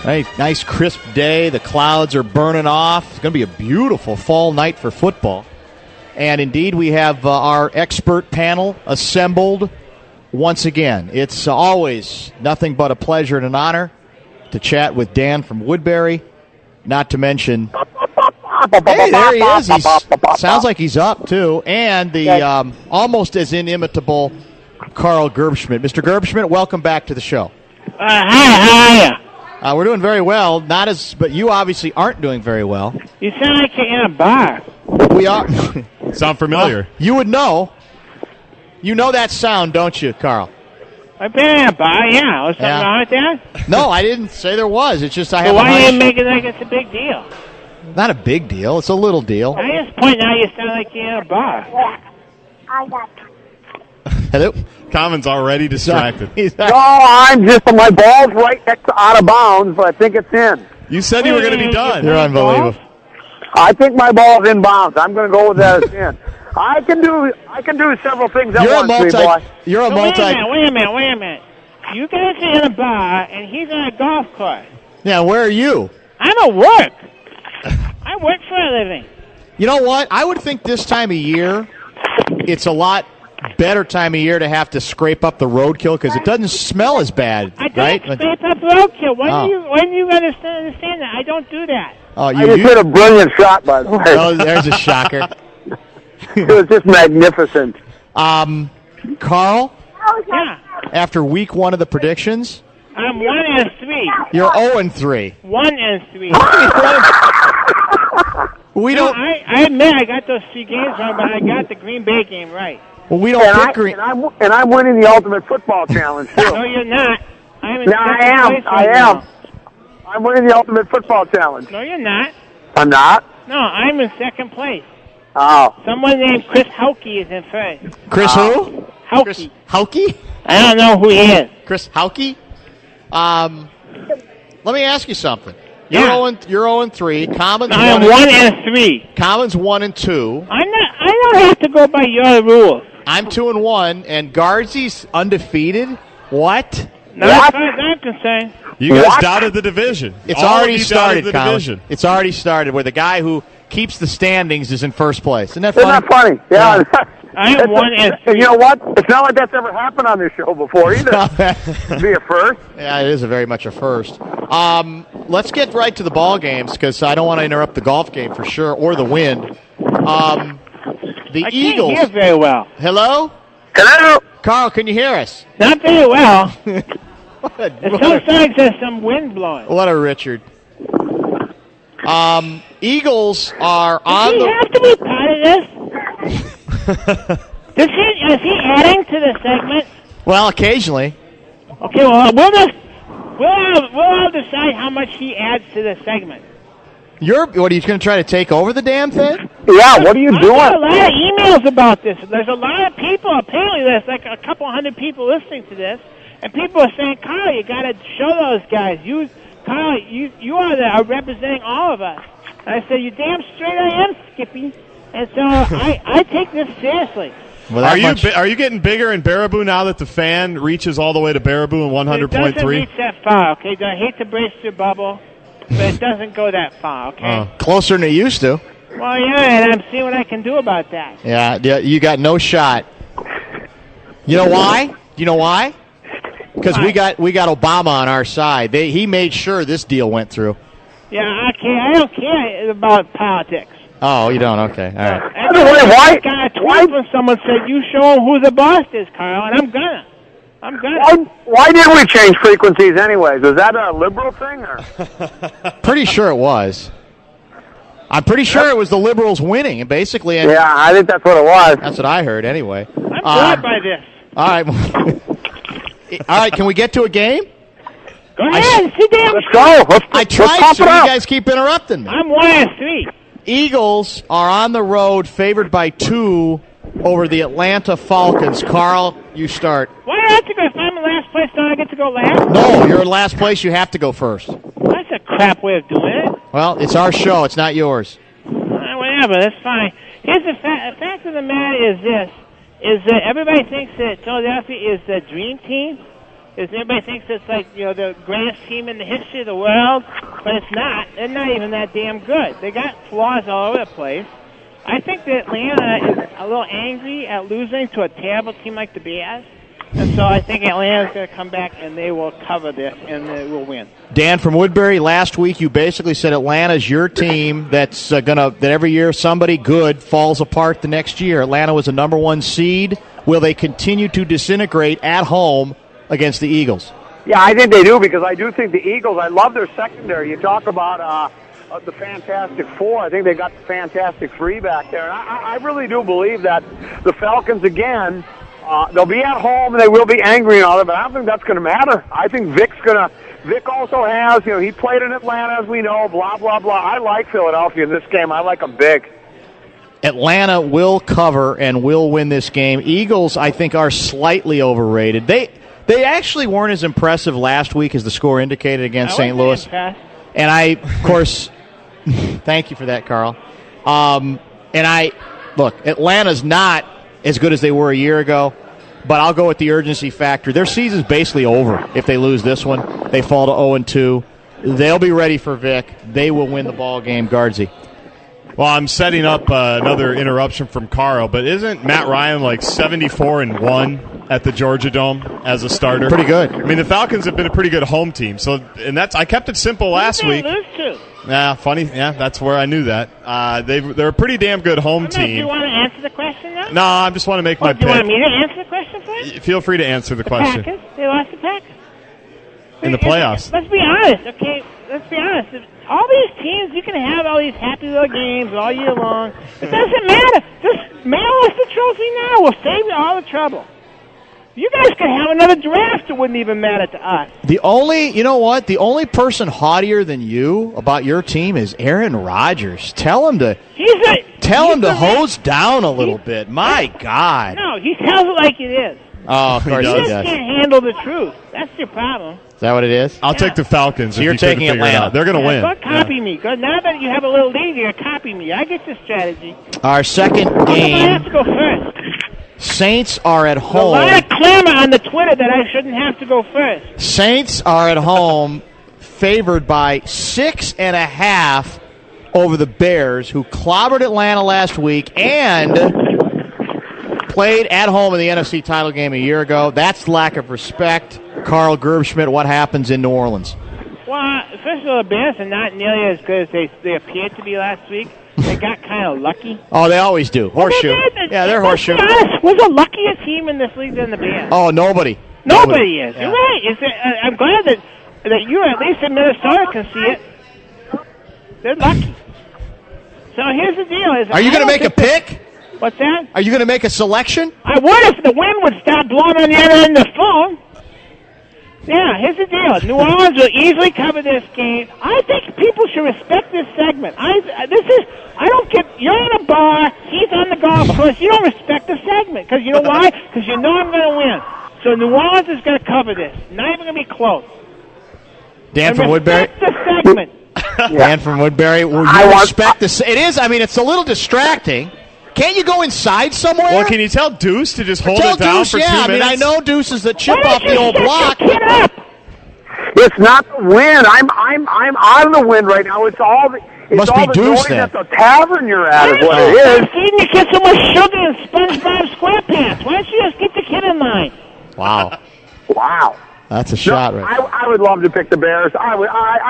Nice crisp day. The clouds are burning off. It's going to be a beautiful fall night for football. And indeed, we have our expert panel assembled once again. It's always nothing but a pleasure and an honor to chat with Dan from Woodbury. Not to mention, hey, there he is. He sounds like he's up, too. And the almost as inimitable Carl Gerbschmidt. Mr. Gerbschmidt, welcome back to the show. Hi, how are you? We're doing very well. But you obviously aren't doing very well. You sound like you're in a bar. We are. Sound familiar? You would know. You know that sound, don't you, Carl? I've been in a bar, yeah. Was something wrong with that? No, I didn't say there was. It's just I have. So why do you make it like it's a big deal? Not a big deal. It's a little deal. I just point out you sound like you're in a bar. I got Hello? Common's already distracted. No, I'm just my ball's right next to out of bounds, but I think it's in. You said you were going to be done. You're unbelievable. I think my ball's in bounds. I'm going to go with that as in. I can do several things at once, boy. You're a multi. Wait a minute. You guys are in a bar, and he's on a golf course. Yeah, where are you? I'm at work. I work for a living. You know what? I would think this time of year, it's a lot better time of year to have to scrape up the roadkill because it doesn't smell as bad, I don't right? scrape up roadkill. When do you understand that? I don't do that. Oh, I just hit a brilliant shot, by the way. Oh, there's a shocker. It was just magnificent. Carl? Yeah. After week one of the predictions? I'm 1-3. You're 0-3. 1-3. We don't. I admit I got those 3 games wrong, but I got the Green Bay game right. Well, we don't pick Green. And I'm winning the Ultimate Football Challenge, too. No, you're not. I'm in No, I second am. place I right am. now. I'm winning the Ultimate Football Challenge. No, you're not. I'm not? No, I'm in second place. Oh. Someone named Chris Hauke is in first. Chris who? Hauke. Chris Hauke? I don't know who he is. Chris Hauke? Let me ask you something. Yeah. You're 0-3. Common's I'm 1-3. Common's 1-2. I don't have to go by your rules. I'm 2-1, and Guardsy's undefeated. What? Not as far as I'm concerned. You guys doubted the division. It's All already of you started, doubted the division. It's already started where the guy who keeps the standings is in first place. Isn't that funny? Isn't that funny? Yeah. I am 1-3. And you know what? It's not like that's ever happened on this show before either. It'd be a first. Yeah, it is very much a first. Let's get right to the ball games because I don't want to interrupt the golf game for sure or the wind. The Eagles. I can't hear very well. Hello? Hello? Carl, can you hear us? Not very well. What Sometimes there's some wind blowing. What a Richard. Eagles are on Does he the... have to be part of this? Is he adding to the segment? Well, occasionally. Okay, well, we'll all decide how much he adds to the segment. What, are you going to try to take over the damn thing? Yeah, what are you I doing? got a lot of emails about this. There's a lot of people. Apparently, there's like a couple hundred people listening to this, and people are saying, "Carl, you got to show those guys. Carl, you are representing all of us." And I said, "You damn straight I am, Skippy." And so I take this seriously. Well, are you getting bigger in Baraboo now that the fan reaches all the way to Baraboo in 100.3? It doesn't reach that far. Okay, I hate to brace your bubble, but it doesn't go that far. Okay. Closer than it used to. Well, yeah, and I'm seeing what I can do about that. Yeah, you got no shot. You know why? Do you know why? Because we got Obama on our side. He made sure this deal went through. Yeah, I don't care about politics. Oh, you don't? Okay, all right. By the way, why? I got a tweet when someone said, "You show them who the boss is, Carl," and I'm gonna. Why did we change frequencies anyways? Was that a liberal thing? Or? Pretty sure it was. I'm pretty sure it was the Liberals winning, and basically. Yeah, I think that's what it was. That's what I heard, anyway. I'm bored by this. All right. All right, can we get to a game? Go ahead, sit down. Let's go. I tried to. You guys keep interrupting me. I'm 1-3. Eagles are on the road, favored by 2 over the Atlanta Falcons. Carl, you start. Why do I have to go? If I'm in last place, don't I get to go last? No, you're in last place. You have to go first. That's a crap way of doing it. Well, it's our show. It's not yours. Whatever, that's fine. Here's the fact of the matter is this, is that everybody thinks that Philadelphia is the dream team. Everybody thinks it's like, the greatest team in the history of the world, but it's not. They're not even that damn good. They got flaws all over the place. I think that Atlanta is a little angry at losing to a terrible team like the Bears. And so I think Atlanta's going to come back and they will cover this and they will win. Dan from Woodbury, last week you basically said Atlanta's your team that every year somebody good falls apart the next year. Atlanta was a number 1 seed. Will they continue to disintegrate at home against the Eagles? Yeah, I think they do, because I do think the Eagles, I love their secondary. You talk about the Fantastic Four. I think they got the Fantastic Three back there. And I really do believe that the Falcons, again, they'll be at home and they will be angry and all that, but I don't think that's going to matter. I think Vic also has, he played in Atlanta, as we know, blah, blah, blah. I like Philadelphia in this game. I like them big. Atlanta will cover and will win this game. Eagles, I think, are slightly overrated. They actually weren't as impressive last week as the score indicated against St. Louis. And I, of course, thank you for that, Carl. Look, Atlanta's not as good as they were a year ago, but I'll go with the urgency factor. Their season's basically over if they lose this one. They fall to 0-2. They'll be ready for Vic. They will win the ball game, Guardsy. Well, I'm setting up another interruption from Carl, but isn't Matt Ryan like 74-1 at the Georgia Dome as a starter? Pretty good. I mean, the Falcons have been a pretty good home team, I kept it simple last week. Lose to? Funny. Yeah, that's where I knew that. They're a pretty damn good home team. Do you want to answer the question now? No, I just want to make my pick. Do you want me to answer the question first? Feel free to answer the question. Packers? They lost the Packers. In the playoffs. Let's be honest, okay? Let's be honest. All these teams, you can have all these happy little games all year long. It doesn't matter. Just mail us the trophy now. We'll save you all the trouble. You guys could have another draft. It wouldn't even matter to us. The only person haughtier than you about your team is Aaron Rodgers. Tell him to hose down a little bit. My God. No, he tells it like it is. Oh, of course he does. You just can't handle the truth. That's your problem. Is that what it is? I'll take the Falcons. So you're taking Atlanta. They're going to win. Don't copy me. Now that you have a little lead, you're copy me. I get your strategy. Our second game. I have to go first. Saints are at home. A lot of clamor on the Twitter that I shouldn't have to go first. Saints are at home, favored by 6.5 over the Bears, who clobbered Atlanta last week and played at home in the NFC title game a year ago. That's lack of respect. Carl Gerbschmidt, what happens in New Orleans? Well, first of all, the Bears are not nearly as good as they appeared to be last week. They got kind of lucky. Oh, they always do. Horseshoe. Yeah, they're horseshoe. Was a luckier team in this league than the Bears. Oh, nobody. Nobody is. Yeah. You're right. I'm glad that you, at least in Minnesota, can see it. They're lucky. So here's the deal. Are you going to make a pick? What's that? Are you going to make a selection? I would if the wind would stop blowing on the other end of the phone. Yeah, here's the deal. New Orleans will easily cover this game. I think people should respect this segment. I don't get, you're in a bar, he's on the golf course, you don't respect the segment. Because you know why? Because you know I'm going to win. So New Orleans is going to cover this. Not even going to be close. Dan from Woodbury? Respect the segment. Dan from Woodbury, will you respect this? It is, it's a little distracting. Can't you go inside somewhere? Well, can you tell Deuce to just hold it down for 2 minutes? I know Deuce is the chip off the old block. It's not the wind. I'm on the wind right now. It's all the Deuce, noise at the tavern you're at is what it is. Feeding your kid so much sugar and SpongeBob SquarePants. Why don't you just get the kid in line? Wow. That's a shot, right? I would love to pick the Bears. I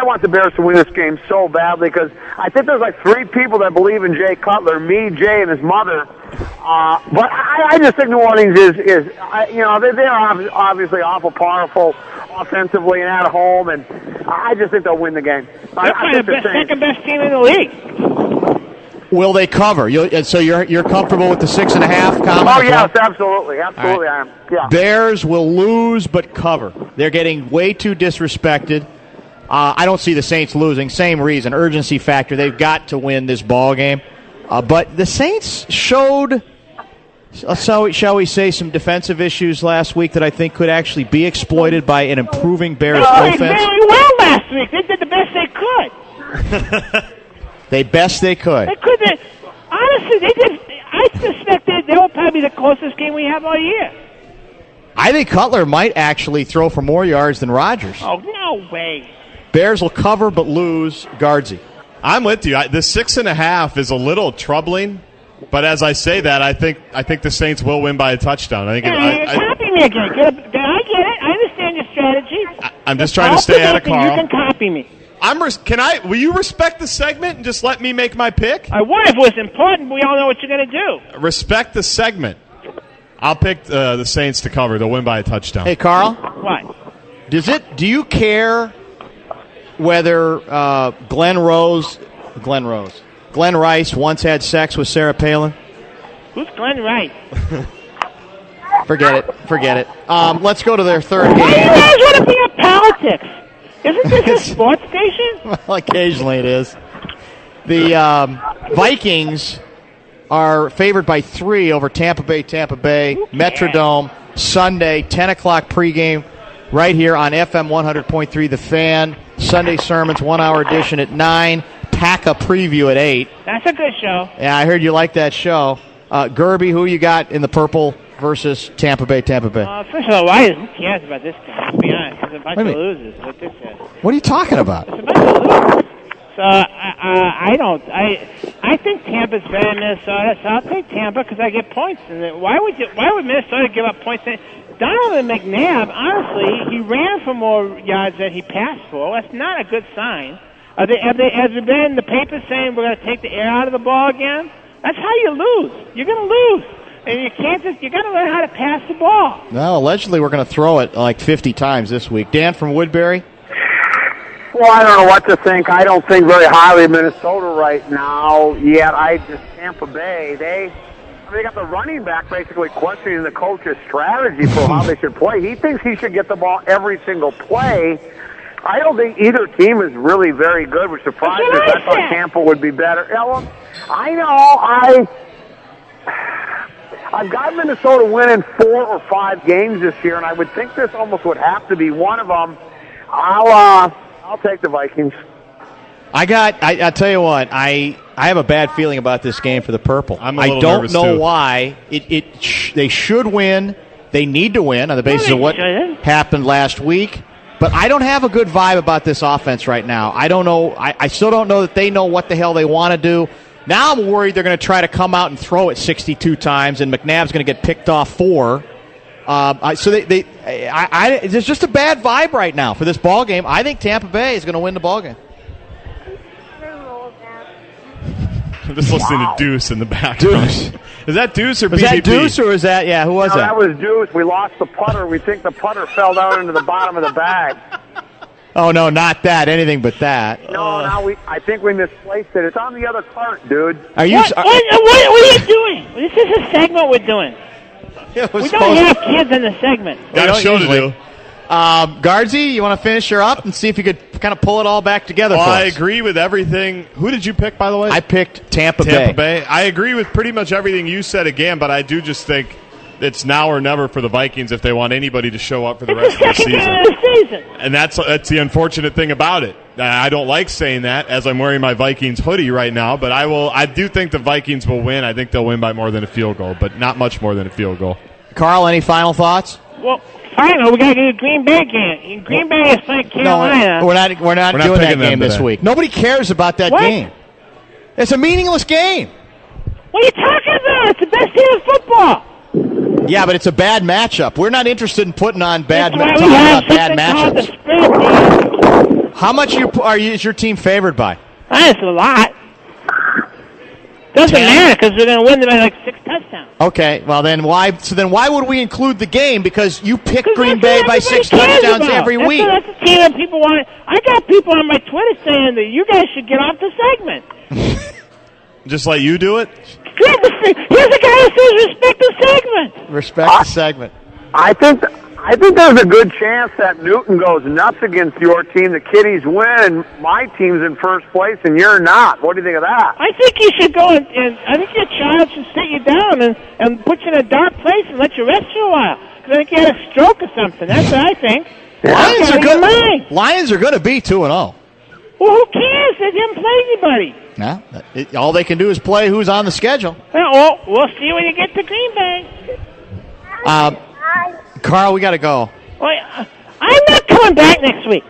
want the Bears to win this game so badly because I think there's like 3 people that believe in Jay Cutler, me, Jay, and his mother. But I just think New Orleans is they are obviously awful powerful offensively and at home, and I just think they'll win the game. They're the second best team in the league. Will they cover? So you're comfortable with the 6.5 comment? Oh yes, absolutely, right. I am. Yeah. Bears will lose but cover. They're getting way too disrespected. I don't see the Saints losing. Same reason, urgency factor. They've got to win this ball game. But the Saints showed, shall we say, some defensive issues last week that I think could actually be exploited by an improving Bears offense. They did very well last week. They did the best they could. They could. They could. Honestly, they did. I suspect they will probably be the closest game we have all year. I think Cutler might actually throw for more yards than Rodgers. Oh, no way. Bears will cover but lose Guardsy. I'm with you. The 6.5 is a little troubling, but as I say that, I think the Saints will win by a touchdown. I think. Copy me again. I get it. I understand your strategy. I'm just trying to stay out of Carl. You can copy me. Will you respect the segment and just let me make my pick? I would if it was important, but we all know what you're going to do. Respect the segment. I'll pick the Saints to cover. They'll win by a touchdown. Hey, Carl. What? Do you care whether Glenn Rice once had sex with Sarah Palin? Who's Glenn Rice? Forget it. Let's go to their third game. Why do you guys want to bring up politics? Isn't this a sports station? Well, occasionally it is. The Vikings are favored by 3 over Tampa Bay. Metrodome, Sunday, 10 o'clock pregame, right here on FM 100.3 The Fan. Sunday sermons, 1-hour edition at 9. Paca preview at 8. That's a good show. Yeah, I heard you like that show. Gerby, who you got in the purple versus Tampa Bay? First of all, who cares about this game? Let's be honest. It's a bunch of losers. What this is. What are you talking about? It's a bunch of losers. So I think Tampa's better than Minnesota. So I'll take Tampa because I get points. And why would Minnesota give up points? Donovan McNabb, honestly, he ran for more yards than he passed for. That's not a good sign. Have they been in the paper saying we're going to take the air out of the ball again? That's how you lose. You're going to lose. And you got to learn how to pass the ball. No, allegedly we're going to throw it like 50 times this week. Dan from Woodbury? Well, I don't know what to think. I don't think very highly of Minnesota right now. Yet Tampa Bay, they got the running back basically questioning the coach's strategy for how they should play. He thinks he should get the ball every single play. I don't think either team is really very good, which surprised me. I thought Tampa would be better. Yeah, well, I know. I've got Minnesota winning 4 or 5 games this year, and I would think this almost would have to be one of them. I'll take the Vikings. I tell you what, I have a bad feeling about this game for the Purple. I don't know why. They should win. They need to win on the basis of what happened last week. But I don't have a good vibe about this offense right now. I don't know. I still don't know that they know what the hell they want to do. Now I'm worried they're going to try to come out and throw it 62 times, and McNabb's going to get picked off 4. So there's just a bad vibe right now for this ball game. I think Tampa Bay is going to win the ball game. I'm just listening to Deuce in the background. Deuce. Is that Deuce or BBP? Is that Deuce or is that, who was that? That was Deuce. We lost the putter. We think the putter fell down into the bottom of the bag. Oh, no, not that. Anything but that. No, I think we misplaced it. It's on the other cart, dude. What are you doing? This is a segment we're doing. We don't have kids in the segment. Got a show to do. Guardsy, you want to finish her up and see if you could kind of pull it all back together for us? I agree with everything. Who did you pick, by the way? I picked Tampa Bay. I agree with pretty much everything you said again, but I do just think it's now or never for the Vikings if they want anybody to show up for the rest of the season. And that's the unfortunate thing about it. I don't like saying that as I'm wearing my Vikings hoodie right now, but I do think the Vikings will win. I think they'll win by more than a field goal, but not much more than a field goal. Carl, any final thoughts? Well, final, we got to get a Green Bay game. Green Bay is playing Carolina. No, we're not doing that game this week. Nobody cares about that game. It's a meaningless game. What are you talking about? It's the best team in football. Yeah, but it's a bad matchup. We're not interested in putting on bad matchups. How much is your team favored by? That's a lot. Doesn't matter because we're going to win by like 6 touchdowns. Okay, well then why? So then why would we include the game? Because you pick Green Bay by 6 touchdowns every week. That's the team that people want. I got people on my Twitter saying that you guys should get off the segment. Just like you do it? Here's a guy who says respect the segment. Respect the segment. I think there's a good chance that Newton goes nuts against your team. The Kitties win, and my team's in first place, and you're not. What do you think of that? I think you should go and I think your child should sit you down and put you in a dark place and let you rest for a while. Because I think you had a stroke or something. That's what I think. Lions are going to be 2-0. Well, who cares? They didn't play anybody. No, all they can do is play who's on the schedule. Well, we'll see when you get to Green Bay. Carl, we got to go. I'm not coming back next week.